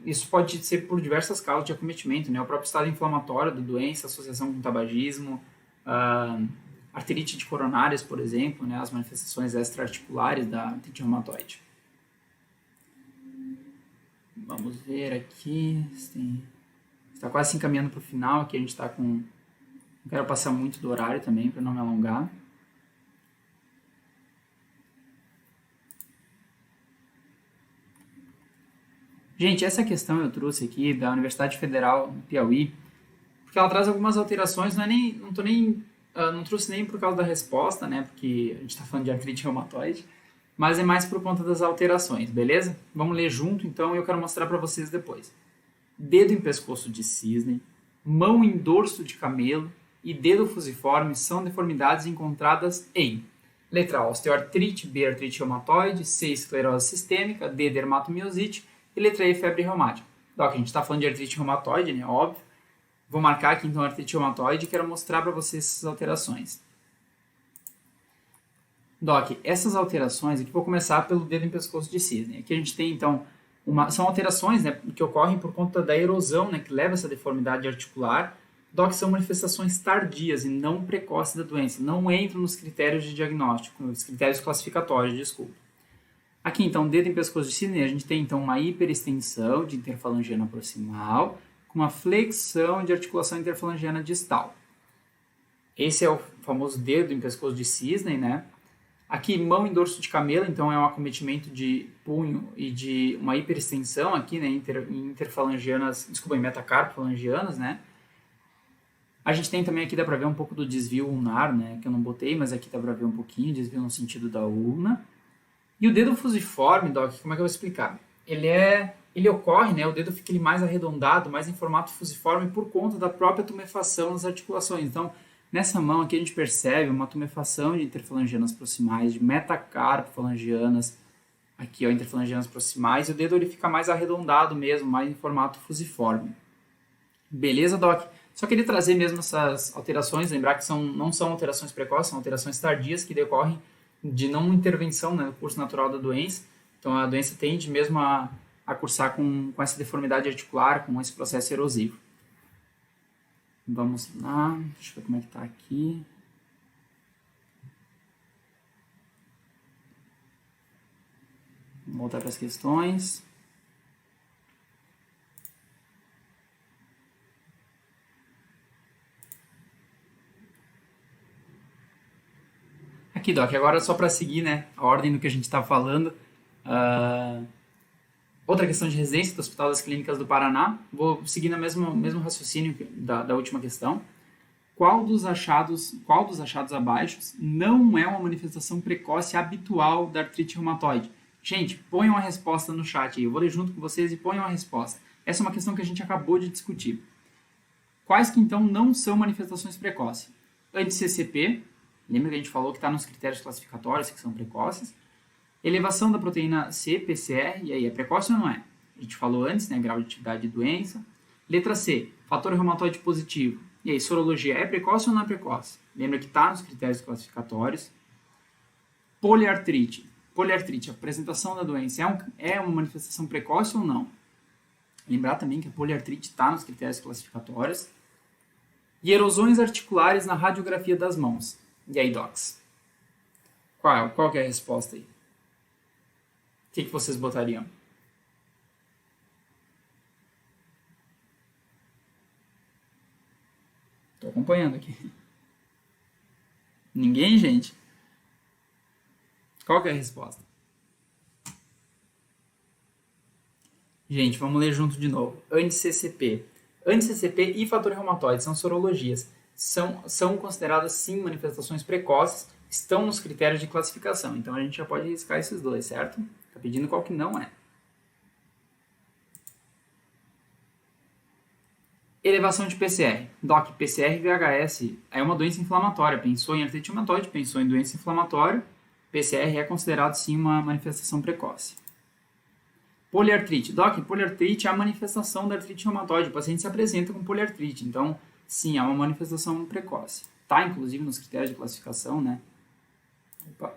Isso pode ser por diversas causas de acometimento, né? O próprio estado inflamatório da doença, associação com tabagismo, artrite de coronárias, por exemplo, né? As manifestações extraarticulares da artrite reumatoide. Vamos ver aqui. Está quase se encaminhando para o final. Aqui a gente está com... Não quero passar muito do horário também, para não me alongar. Gente, essa questão eu trouxe aqui da Universidade Federal do Piauí, porque ela traz algumas alterações, não trouxe nem por causa da resposta, né, porque a gente está falando de artrite reumatoide, mas é mais por conta das alterações, beleza? Vamos ler junto, então, e eu quero mostrar para vocês depois. Dedo em pescoço de cisne, mão em dorso de camelo e dedo fusiforme são deformidades encontradas em letra A, osteoartrite, B, artrite reumatoide, C, esclerose sistêmica, D, dermatomiosite e letra E, febre reumática. Doc, a gente está falando de artrite reumatoide, né? Óbvio. Vou marcar aqui então a artrite reumatoide e quero mostrar para vocês essas alterações. Doc, essas alterações, aqui vou começar pelo dedo em pescoço de cisne. Aqui a gente tem então, são alterações, né, que ocorrem por conta da erosão, né, que leva a essa deformidade articular. Doc, são manifestações tardias e não precoces da doença, não entram nos critérios de diagnóstico, nos critérios classificatórios, desculpa. Aqui então, dedo em pescoço de cisne, a gente tem então uma hiperextensão de interfalangiana proximal, com uma flexão de articulação interfalangiana distal. Esse é o famoso dedo em pescoço de cisne, né? Aqui, mão em dorso de camelo, então é um acometimento de punho e de uma hiperextensão aqui, né, interfalangianas, desculpa, em metacarpofalangianas, né? A gente tem também aqui, dá para ver um pouco do desvio ulnar, né, que eu não botei, mas aqui dá para ver um pouquinho, desvio no sentido da ulna. E o dedo fusiforme, Doc, como é que eu vou explicar? Ele ocorre, né, o dedo fica mais arredondado, mais em formato fusiforme por conta da própria tumefação nas articulações. Então, nessa mão aqui a gente percebe uma tumefação de interfalangianas proximais, de metacarpofalangianas, aqui ó, interfalangianas proximais, e o dedo ele fica mais arredondado mesmo, mais em formato fusiforme. Beleza, Doc? Só queria trazer mesmo essas alterações, lembrar que não são alterações precoces, são alterações tardias que decorrem de não intervenção, né, no curso natural da doença. Então a doença tende mesmo a cursar com essa deformidade articular, com esse processo erosivo. Vamos lá, deixa eu ver como é que está aqui. Vamos voltar para as questões. Aqui, Doc, agora só para seguir, né, a ordem do que a gente está falando. Outra questão de residência do Hospital das Clínicas do Paraná. Vou seguir no mesmo raciocínio da última questão. Qual dos achados abaixo não é uma manifestação precoce habitual da artrite reumatoide? Gente, ponham a resposta no chat aí. Eu vou ler junto com vocês e ponham a resposta. Essa é uma questão que a gente acabou de discutir. Quais que então não são manifestações precoces? Anti-CCP, lembra que a gente falou que está nos critérios classificatórios que são precoces. Elevação da proteína C, PCR, e aí, é precoce ou não é? A gente falou antes, né, grau de atividade de doença. Letra C, fator reumatoide positivo. E aí, sorologia é precoce ou não é precoce? Lembra que está nos critérios classificatórios. Poliartrite. Poliartrite, a apresentação da doença é uma manifestação precoce ou não? Lembrar também que a poliartrite está nos critérios classificatórios. E erosões articulares na radiografia das mãos. E aí, docs? Qual que é a resposta aí? O que vocês botariam? Estou acompanhando aqui. Ninguém, gente? Qual que é a resposta? Gente, vamos ler junto de novo. Anti-CCP. Anti-CCP e fator reumatoide são sorologias. São consideradas, sim, manifestações precoces, estão nos critérios de classificação. Então, a gente já pode riscar esses dois, certo? Está pedindo qual que não é. Elevação de PCR. Doc, PCR e VHS é uma doença inflamatória. Pensou em artrite reumatoide, pensou em doença inflamatória. PCR é considerado, sim, uma manifestação precoce. Poliartrite. Doc, poliartrite é a manifestação da artrite reumatoide. O paciente se apresenta com poliartrite. Então, sim, é uma manifestação precoce. Tá, inclusive, nos critérios de classificação, né? Opa.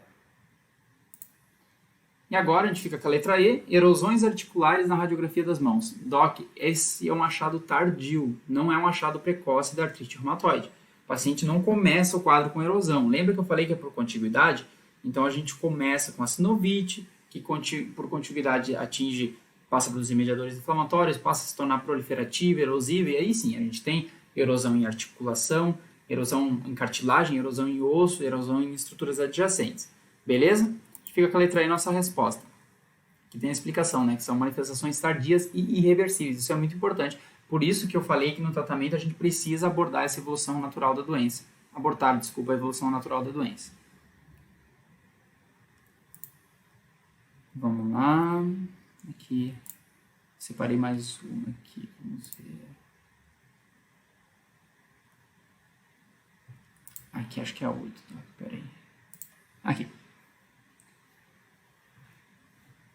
E agora a gente fica com a letra E, erosões articulares na radiografia das mãos. Doc, esse é um achado tardio, não é um achado precoce da artrite reumatoide. O paciente não começa o quadro com erosão. Lembra que eu falei que é por contiguidade? Então a gente começa com a sinovite, que por contiguidade passa pelos remediadores inflamatórios, passa a se tornar proliferativa, erosiva, e aí sim, a gente tem erosão em articulação, erosão em cartilagem, erosão em osso, erosão em estruturas adjacentes. Beleza? Fica com a letra E nossa resposta. Que tem a explicação, né? Que são manifestações tardias e irreversíveis. Isso é muito importante, Por isso que eu falei que no tratamento a gente precisa abordar essa evolução natural da doença. Abortar, desculpa, a evolução natural da doença. Vamos lá. Aqui, separei mais uma aqui, vamos ver. Aqui, acho que é a 8, tá? Peraí. Aqui.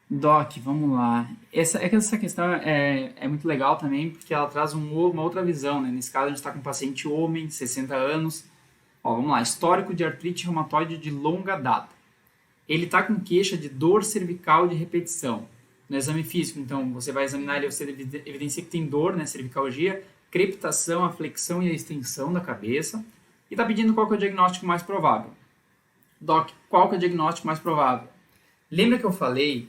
Doc, vamos lá. Essa questão é muito legal também, porque ela traz uma outra visão, né? Nesse caso, a gente está com um paciente homem, 60 anos. Ó, vamos lá. Histórico de artrite reumatoide de longa data. Ele está com queixa de dor cervical de repetição. No exame físico, então, você vai examinar ele, você evidencia que tem dor, né? Cervicalgia, crepitação, a flexão e a extensão da cabeça. E está pedindo qual que é o diagnóstico mais provável. Doc, qual que é o diagnóstico mais provável? Lembra que eu falei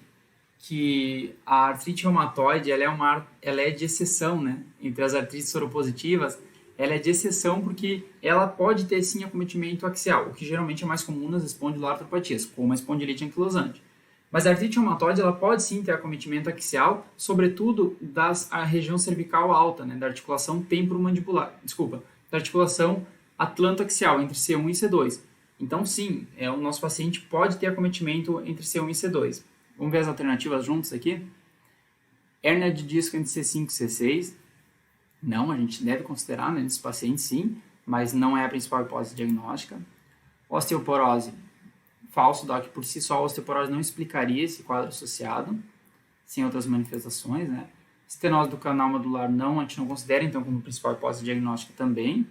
que a artrite reumatoide ela é de exceção, né? Entre as artrites soropositivas, ela é de exceção porque ela pode ter sim acometimento axial, o que geralmente é mais comum nas espondiloartropatias, como a espondilite anquilosante. Mas a artrite reumatoide ela pode sim ter acometimento axial, sobretudo da região cervical alta, né? Da articulação temporomandibular, da articulação atlantoaxial entre C1 e C2. Então sim, o nosso paciente pode ter acometimento entre C1 e C2. Vamos ver as alternativas juntos aqui? Hérnia de disco entre C5 e C6. Não, a gente deve considerar, né, nesse paciente sim, mas não é a principal hipótese diagnóstica. Osteoporose. Falso, Doc, por si só a osteoporose não explicaria esse quadro associado, sem outras manifestações, né? Estenose do canal medular não, a gente não considera, então, como principal hipótese diagnóstica também.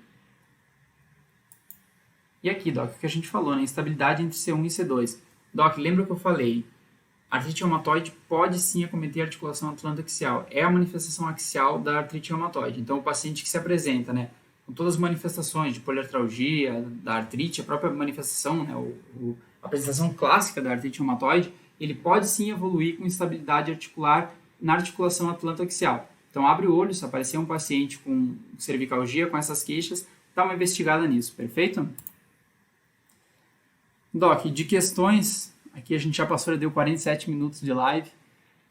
E aqui, Doc, o que a gente falou, né? Instabilidade entre C1 e C2. Doc, lembra que eu falei? A artrite reumatoide pode sim acometer a articulação atlantoaxial. É a manifestação axial da artrite reumatoide. Então, o paciente que se apresenta, né, com todas as manifestações de poliartralgia, da artrite, a própria manifestação, né, a apresentação clássica da artrite reumatoide, ele pode sim evoluir com instabilidade articular na articulação atlantoaxial. Então, abre o olho, se aparecer um paciente com cervicalgia, com essas queixas, dá uma investigada nisso, perfeito? Doc, de questões, aqui a gente já passou, já deu 47 minutos de live,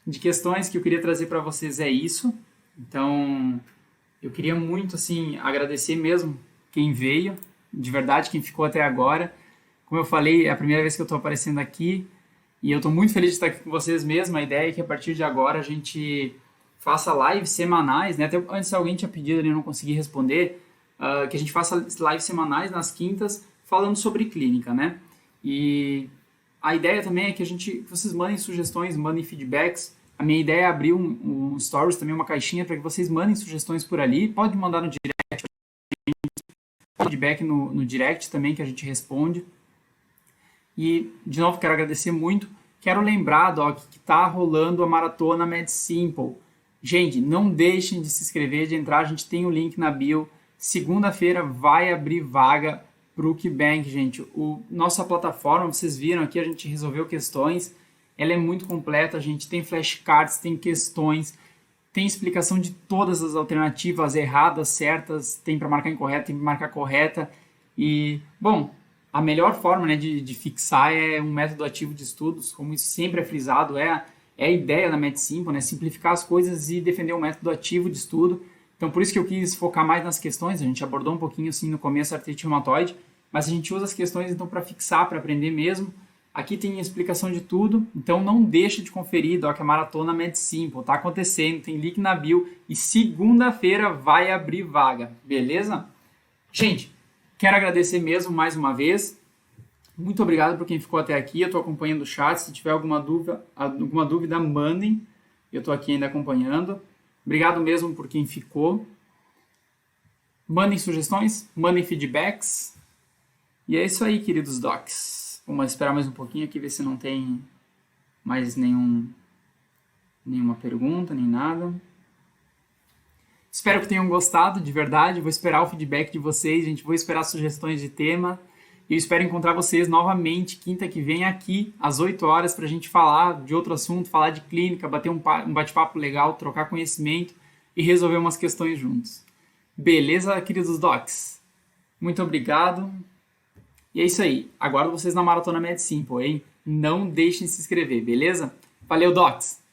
de questões que eu queria trazer para vocês é isso. Então, eu queria muito, assim, agradecer mesmo quem veio, de verdade, quem ficou até agora. Como eu falei, é a primeira vez que eu estou aparecendo aqui e eu estou muito feliz de estar aqui com vocês mesmo. A ideia é que a partir de agora a gente faça lives semanais, né? Até antes alguém tinha pedido e eu não consegui responder, que a gente faça lives semanais nas quintas falando sobre clínica, né? E a ideia também é que vocês mandem sugestões, mandem feedbacks. A minha ideia é abrir um stories, também uma caixinha para que vocês mandem sugestões por ali. Pode mandar no direct, feedback no direct também que a gente responde. E, de novo, quero agradecer muito. Quero lembrar, Doc, que está rolando a maratona MedSimple. Gente, não deixem de se inscrever, de entrar. A gente tem o link na bio. Segunda-feira vai abrir vaga para o KeyBank, gente. Nossa plataforma, vocês viram aqui, a gente resolveu questões. Ela é muito completa, a gente tem flashcards, tem questões, tem explicação de todas as alternativas, erradas, certas, tem para marcar incorreta, tem para marcar correta. E, bom, a melhor forma, né, de fixar é um método ativo de estudos, como isso sempre é frisado, é a ideia da MedSimple, né, simplificar as coisas e defender um método ativo de estudo. Então, por isso que eu quis focar mais nas questões. A gente abordou um pouquinho, assim, no começo a artrite reumatoide, mas a gente usa as questões, então, para fixar, para aprender mesmo. Aqui tem a explicação de tudo, então não deixa de conferir, Doc, a maratona MedSimple. Tá acontecendo, tem link na bio e segunda-feira vai abrir vaga, beleza? Gente, quero agradecer mesmo mais uma vez. Muito obrigado por quem ficou até aqui. Eu estou acompanhando o chat. Se tiver alguma dúvida, mandem. Eu estou aqui ainda acompanhando. Obrigado mesmo por quem ficou. Mandem sugestões, mandem feedbacks. E é isso aí, queridos docs. Vamos esperar mais um pouquinho aqui, ver se não tem mais nenhuma pergunta, nem nada. Espero que tenham gostado, de verdade. Vou esperar o feedback de vocês, gente. Vou esperar sugestões de tema. E eu espero encontrar vocês novamente quinta que vem aqui, às 8 horas, para a gente falar de outro assunto, falar de clínica, bater um bate-papo legal, trocar conhecimento e resolver umas questões juntos. Beleza, queridos docs? Muito obrigado. E é isso aí. Aguardo vocês na Maratona MedSimple, hein? Não deixem de se inscrever, beleza? Valeu, docs!